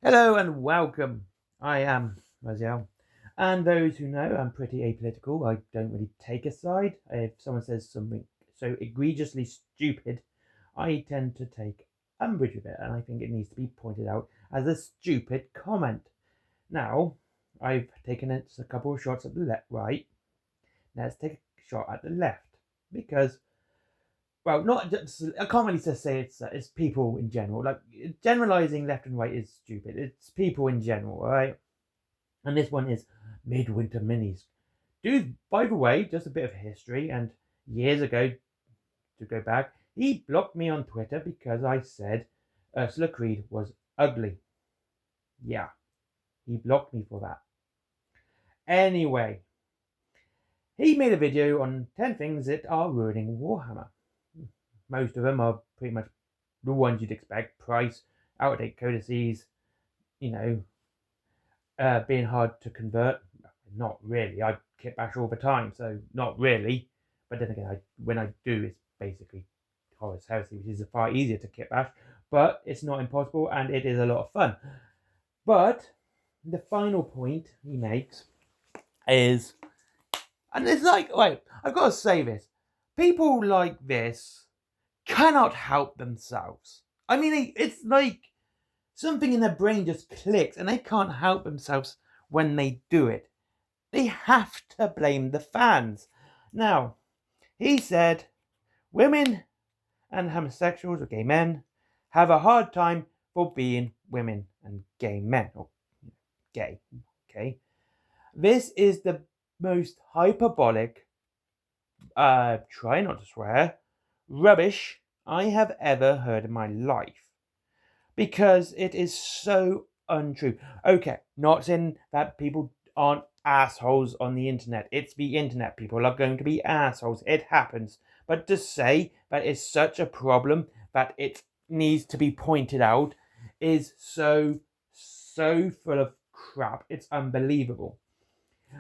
Hello and welcome. I am Raziel. And those who know, I'm pretty apolitical. I don't really take a side. If someone says something so egregiously stupid, I tend to take umbrage with it, and I think it needs to be pointed out as a stupid comment. Now, I've taken a couple of shots at the right. Let's take a shot at the left. Because, well, not just, I can't really just say it's people in general. Like, generalizing left and right is stupid. It's people in general, right? And this one is Midwinter Minis. Dude, by the way, just a bit of history, and years ago, to go back, he blocked me on Twitter because I said Ursula Creed was ugly. Yeah, he blocked me for that. Anyway, he made a video on 10 things that are ruining Warhammer. Most of them are pretty much the ones you'd expect. Price, out-of-date codices, being hard to convert. Not really. I kit bash all the time, so not really. But then again, when I do, it's basically Horus Heresy, which is far easier to kit bash. But it's not impossible, and it is a lot of fun. But the final point he makes is, and it's like, wait, I've got to say this. People like this cannot help themselves. I mean, it's like something in their brain just clicks and they can't help themselves when they do it. They have to blame the fans. Now, he said, women and homosexuals or gay men have a hard time for being women and gay men, or gay, okay? This is the most hyperbolic, try not to swear, rubbish I have ever heard in my life. Because it is so untrue. Okay, not saying that people aren't assholes on the internet. It's the internet. People are going to be assholes. It happens. But to say that it's such a problem that it needs to be pointed out is so full of crap. It's unbelievable.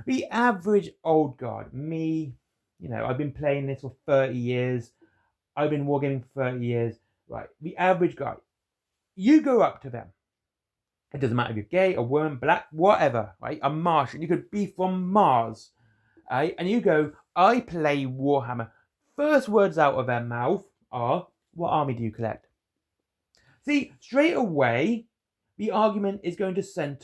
The average old guard, me, I've been playing this for 30 years. I've been wargaming for 30 years. Right, the average guy, you go up to them. It doesn't matter if you're gay, a woman, black, whatever, right? A Martian. You could be from Mars, right? And you go, I play Warhammer. First words out of their mouth are, what army do you collect? See, straight away, the argument discussion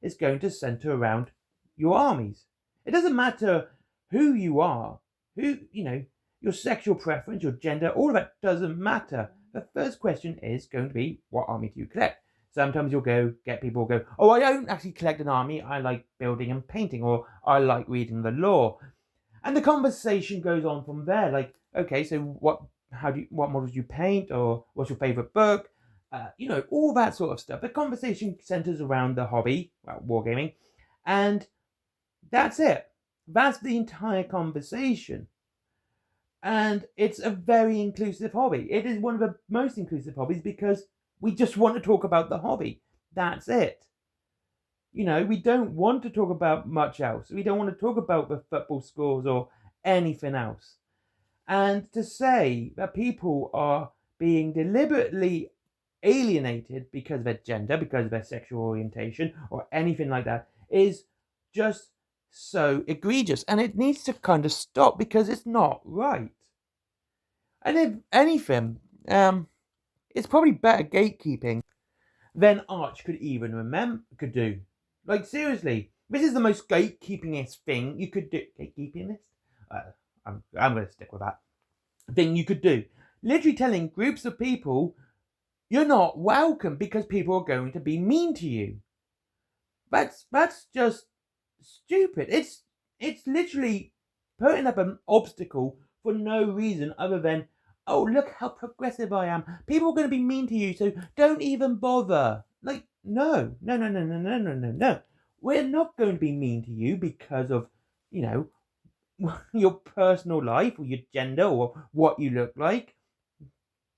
is going to center around your armies. It doesn't matter who you are, your sexual preference, your gender, all of that doesn't matter. The first question is going to be, what army do you collect? Sometimes you'll get people go, oh, I don't actually collect an army. I like building and painting, or I like reading the lore. And the conversation goes on from there. Like, okay, so what models do you paint, or what's your favorite book? All that sort of stuff. The conversation centers around the hobby, wargaming, and that's it. That's the entire conversation. And it's a very inclusive hobby. It is one of the most inclusive hobbies because we just want to talk about the hobby. That's it. We don't want to talk about much else. We don't want to talk about the football scores or anything else. And to say that people are being deliberately alienated because of their gender, because of their sexual orientation, or anything like that is just so egregious, and it needs to kind of stop because it's not right. And if anything, it's probably better gatekeeping than Arch could do. Like, seriously, this is the most gatekeepingest thing you could do. Gatekeepingest? I'm going to stick with that. Thing you could do. Literally telling groups of people you're not welcome because people are going to be mean to you. That's just stupid. It's literally putting up an obstacle for no reason other than, oh, look how progressive I am. People are going to be mean to you, so don't even bother. Like, no. We're not going to be mean to you because of, your personal life or your gender or what you look like.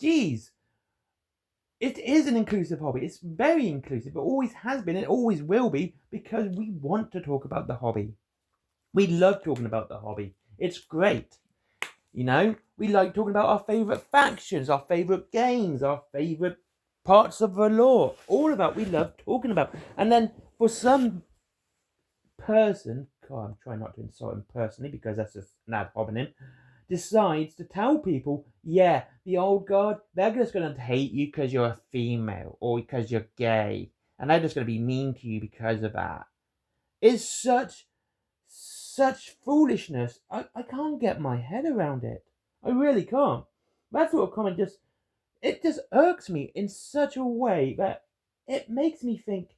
Jeez. It is an inclusive hobby. It's very inclusive. It always has been. It always will be because we want to talk about the hobby. We love talking about the hobby. It's great. We like talking about our favourite factions, our favourite games, our favourite parts of the law, all about we love talking about. And then for some person, God, I'm trying not to insult him personally because that's just an ad hominem, decides to tell people, yeah, the old guard, they're just going to hate you because you're a female or because you're gay, and they're just going to be mean to you because of that. It's such foolishness. I can't get my head around it. I really can't. That sort of comment just irks me in such a way that it makes me think,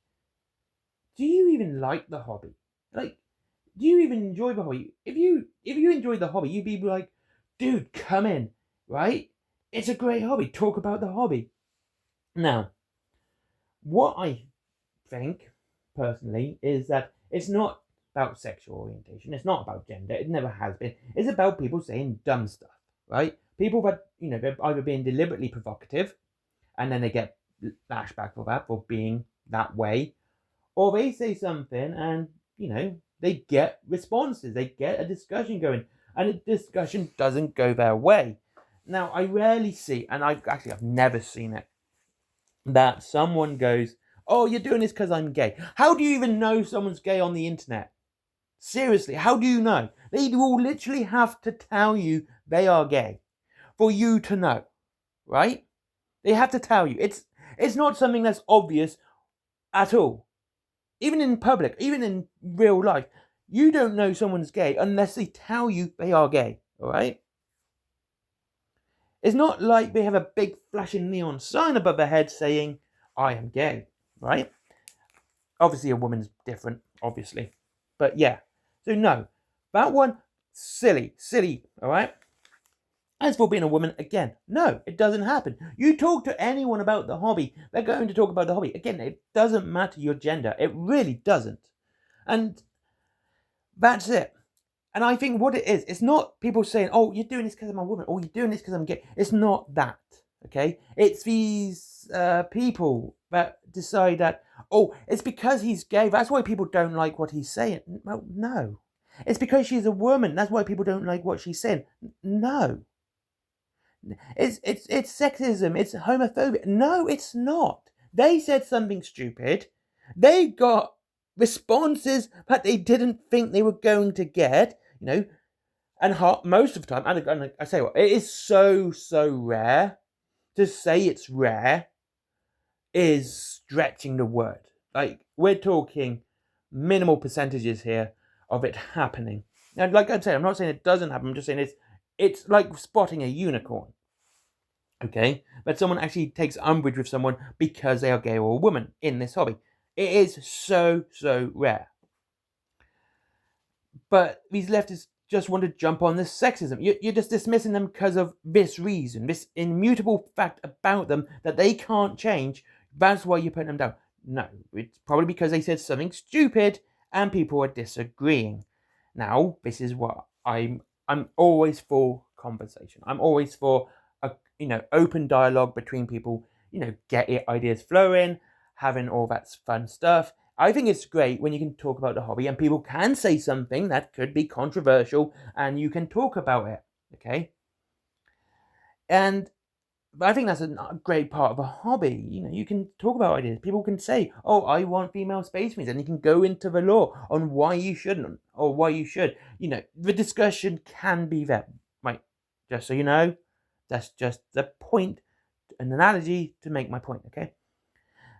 do you even like the hobby? Like, do you even enjoy the hobby? If you enjoy the hobby, you'd be like, dude, come in, right? It's a great hobby. Talk about the hobby. Now, what I think, personally, is that it's not about sexual orientation. It's not about gender. It never has been. It's about people saying dumb stuff, right? People that, they're either being deliberately provocative, and then they get lashback for that, for being that way, or they say something and, they get responses. They get a discussion going, and the discussion doesn't go their way. Now, I rarely see, and I've never seen it, that someone goes, oh, you're doing this because I'm gay. How do you even know someone's gay on the internet? Seriously, how do you know? They will literally have to tell you they are gay for you to know, right? They have to tell you. It's not something that's obvious at all. Even in public, even in real life, you don't know someone's gay unless they tell you they are gay, alright? It's not like they have a big flashing neon sign above their head saying, I am gay, right? Obviously, a woman's different, obviously. But yeah. So no, that one, silly, alright? As for being a woman, again, no, it doesn't happen. You talk to anyone about the hobby, they're going to talk about the hobby. Again, it doesn't matter your gender. It really doesn't. And that's it. And I think what it is, it's not people saying, oh, you're doing this because I'm a woman, or you're doing this because I'm gay. It's not that, okay? It's these people that decide that, oh, it's because he's gay, that's why people don't like what he's saying. Well, no. It's because she's a woman, that's why people don't like what she's saying. No. It's sexism, it's homophobia. No, it's not. They said something stupid. They got responses that they didn't think they were going to get, and most of the time, and I say what, it is so rare. To say it's rare is stretching the word. Like, we're talking minimal percentages here of it happening. And like I said, I'm not saying it doesn't happen, I'm just saying it's like spotting a unicorn. Okay? But someone actually takes umbrage with someone because they are gay or a woman in this hobby. It is so rare. But these leftists just want to jump on this sexism. You're just dismissing them because of this reason, this immutable fact about them that they can't change. That's why you're putting them down. No, it's probably because they said something stupid and people are disagreeing. Now, this is what I'm always for conversation. I'm always for open dialogue between people, get ideas flowing, having all that fun stuff. I think it's great when you can talk about the hobby and people can say something that could be controversial and you can talk about it, okay? And I think that's a great part of a hobby. You can talk about ideas. People can say, oh, I want female space marines, and you can go into the law on why you shouldn't or why you should. The discussion can be there. Right, just so you know, that's just the point, an analogy to make my point, okay?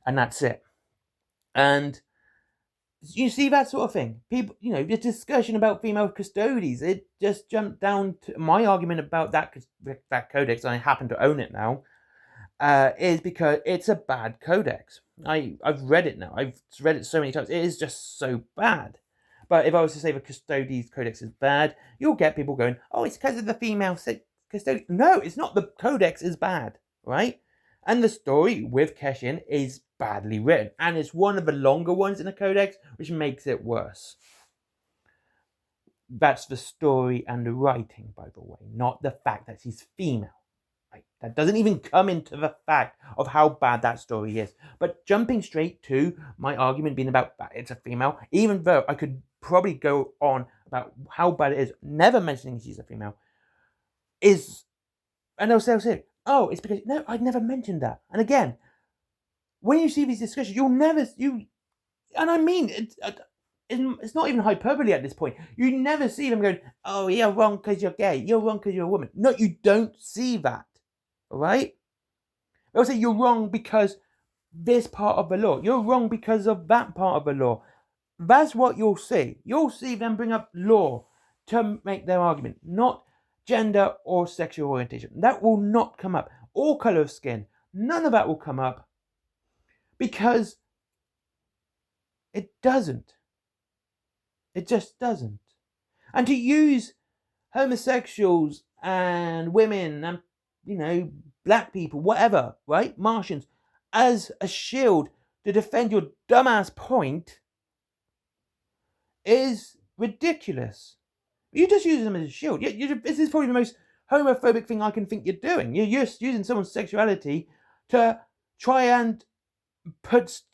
And that's it. And you see that sort of thing. People, the discussion about female custodies, it just jumped down to my argument about that codex, and I happen to own it now, is because it's a bad codex. I've read it now. I've read it so many times. It is just so bad. But if I was to say the custodies codex is bad, you'll get people going, oh, it's because of the female custodian. No, it's not. The codex is bad, right? And the story with Keshin is badly written. And it's one of the longer ones in the codex, which makes it worse. That's the story and the writing, by the way, not the fact that she's female. Right? That doesn't even come into the fact of how bad that story is. But jumping straight to my argument being about that it's a female, even though I could probably go on about how bad it is, never mentioning she's a female, and they'll say, oh, it's because, no, I'd never mentioned that. And again, when you see these discussions, and I mean, it's not even hyperbole at this point. You never see them going, oh, you're wrong because you're gay. You're wrong because you're a woman. No, you don't see that. All right? They'll say you're wrong because this part of the law. You're wrong because of that part of the law. That's what you'll see. You'll see them bring up law to make their argument, not gender or sexual orientation. That will not come up. Or colour of skin. None of that will come up because it doesn't. It just doesn't. And to use homosexuals and women and, black people, whatever, right? Martians, as a shield to defend your dumbass point is ridiculous. You just use them as a shield. This is probably the most homophobic thing I can think you're doing. You're just using someone's sexuality to try and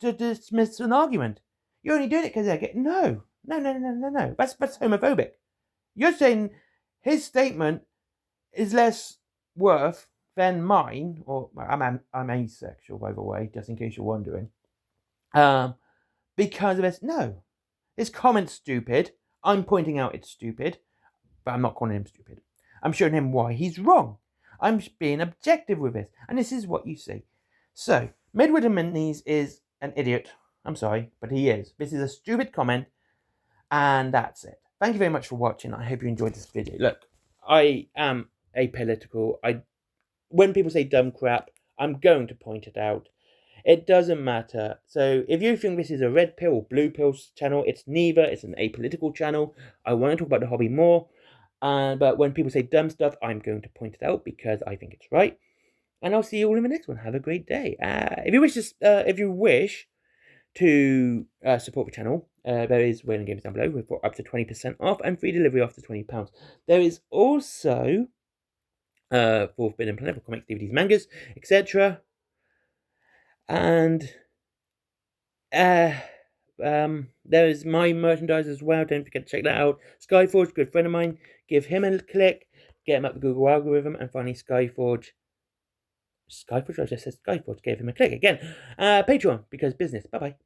to dismiss an argument. You're only doing it because they're gay. No. That's homophobic. You're saying his statement is less worth than mine, or I'm asexual, by the way, just in case you're wondering. Because of this. No. His comment's stupid. I'm pointing out it's stupid, but I'm not calling him stupid. I'm showing him why he's wrong. I'm being objective with this, and this is what you see. So, Midwinter is an idiot. I'm sorry, but he is. This is a stupid comment, and that's it. Thank you very much for watching. I hope you enjoyed this video. Look, I am apolitical. When people say dumb crap, I'm going to point it out. It doesn't matter. So if you think this is a red pill or blue pill channel, it's neither. It's an apolitical channel. I want to talk about the hobby more. But when people say dumb stuff, I'm going to point it out because I think it's right. And I'll see you all in the next one. Have a great day. If you wish to support the channel, there is Whaling Games down below with up to 20% off and free delivery after £20. There is also Forbidden Planet for comics, DVDs, mangas, etc. And there is my merchandise as well. Don't forget to check that out. Skyforge, good friend of mine. Give him a click. Get him up the Google algorithm. And finally, Skyforge, I just said Skyforge. Gave him a click again. Patreon, because business. Bye-bye.